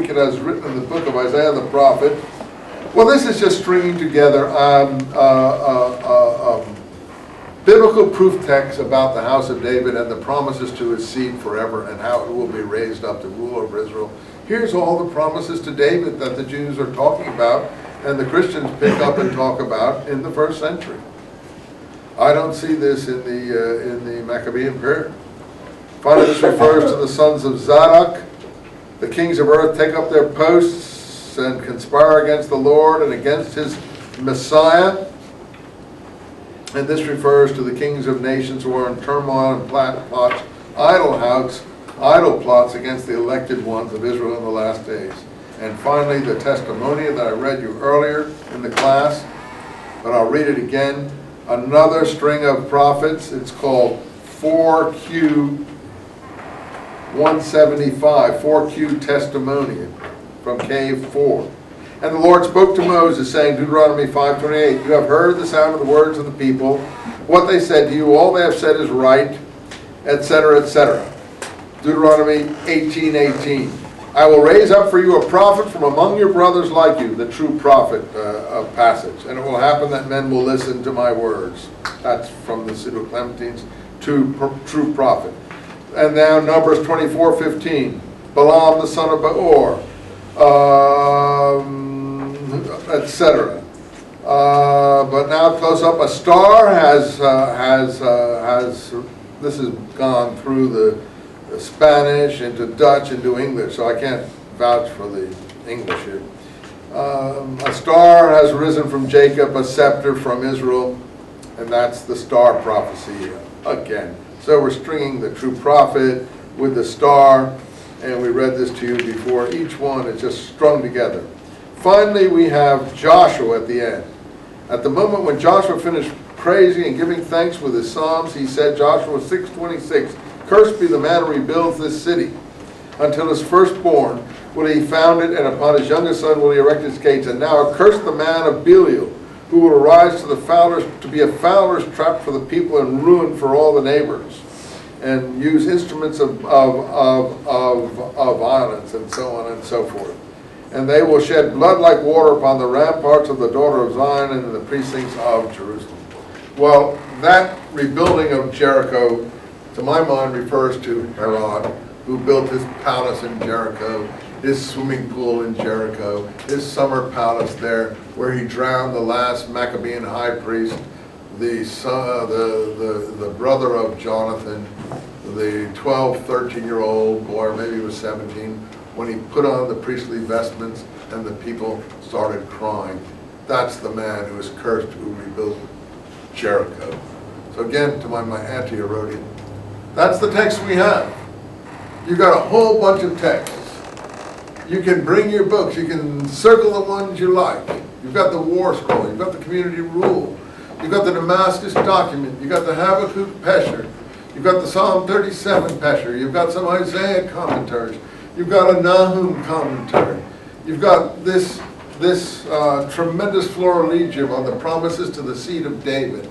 speak it as written in the book of Isaiah the prophet. Well, this is just stringing together biblical proof texts about the house of David and the promises to his seed forever and how it will be raised up to rule over Israel. Here's all the promises to David that the Jews are talking about and the Christians pick up and talk about in the first century. I don't see this in the Maccabean period. Finally, this refers to the sons of Zadok. The kings of earth take up their posts and conspire against the Lord and against his Messiah. And this refers to the kings of nations who are in turmoil and plots idle plots against the elected ones of Israel in the last days. And finally, the testimony that I read you earlier in the class, but I'll read it again. Another string of prophets. It's called 4Q 175, 4Q testimony from cave 4. And the Lord spoke to Moses, saying, Deuteronomy 5:28, you have heard the sound of the words of the people, what they said to you, all they have said is right, etc., etc. Deuteronomy 18:18, I will raise up for you a prophet from among your brothers like you, the true prophet passage. And it will happen that men will listen to my words. That's from the Pseudo-Clementines, true prophet. And now Numbers 24:15, Balaam the son of Beor, etc. But now close up, a star has this has gone through the Spanish into Dutch into English, so I can't vouch for the English here. A star has risen from Jacob, a scepter from Israel, and that's the star prophecy again. So we're stringing the true prophet with the star, and we read this to you before. Each one is just strung together. Finally, we have Joshua at the end. At the moment when Joshua finished praising and giving thanks with his psalms, he said, Joshua 6:26, cursed be the man who rebuilds this city. Until his firstborn will he found it, and upon his youngest son will he erect its gates. And now accursed the man of Belial, who will arise to be a fowler's trap for the people and ruin for all the neighbors, and use instruments of violence, and so on and so forth. And they will shed blood like water upon the ramparts of the daughter of Zion and in the precincts of Jerusalem. Well, that rebuilding of Jericho, to my mind, refers to Herod, who built his palace in Jericho, his swimming pool in Jericho, his summer palace there, where he drowned the last Maccabean high priest, the brother of Jonathan, the 12, 13-year-old boy, or maybe he was 17, when he put on the priestly vestments and the people started crying. That's the man who is cursed who rebuilt Jericho. So again, to my anti-Herodian, that's the text we have. You've got a whole bunch of texts. You can bring your books. You can circle the ones you like. You've got the war scroll. You've got the community rule. You've got the Damascus document. You've got the Habakkuk Pesher. You've got the Psalm 37 Pesher. You've got some Isaiah commentaries. You've got a Nahum commentary. You've got this tremendous florilegium on the promises to the seed of David.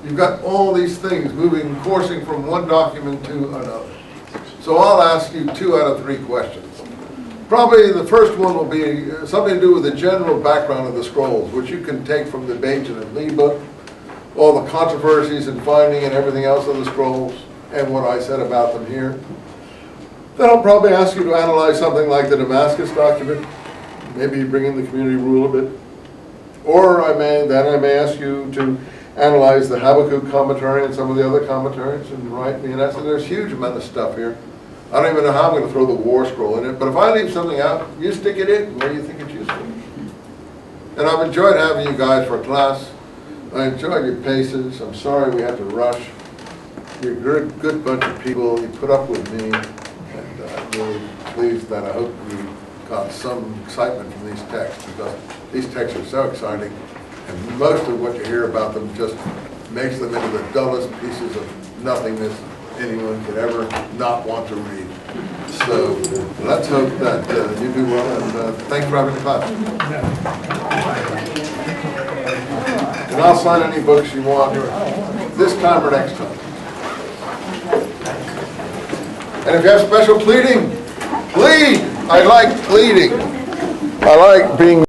You've got all these things coursing from one document to another. So I'll ask you 2 out of 3 questions. Probably the first one will be something to do with the general background of the scrolls, which you can take from the Bajan and Lee book, all the controversies and finding and everything else of the scrolls, and what I said about them here. Then I'll probably ask you to analyze something like the Damascus document, maybe bring in the community rule a bit. Or I may ask you to analyze the Habakkuk commentary and some of the other commentaries and write me an essay. There's a huge amount of stuff here. I don't even know how I'm going to throw the war scroll in it, but if I leave something out, you stick it in where you think it's useful. And I've enjoyed having you guys for class. I enjoyed your paces. I'm sorry we had to rush. You're a good bunch of people. You put up with me. And I'm really pleased that I hope you got some excitement from these texts, because these texts are so exciting, and most of what you hear about them just makes them into the dullest pieces of nothingness anyone could ever not want to read. So let's hope that you do well, and thanks for having the class. And I'll sign any books you want this time or next time. And if you have special pleading, plead. I like pleading. I like being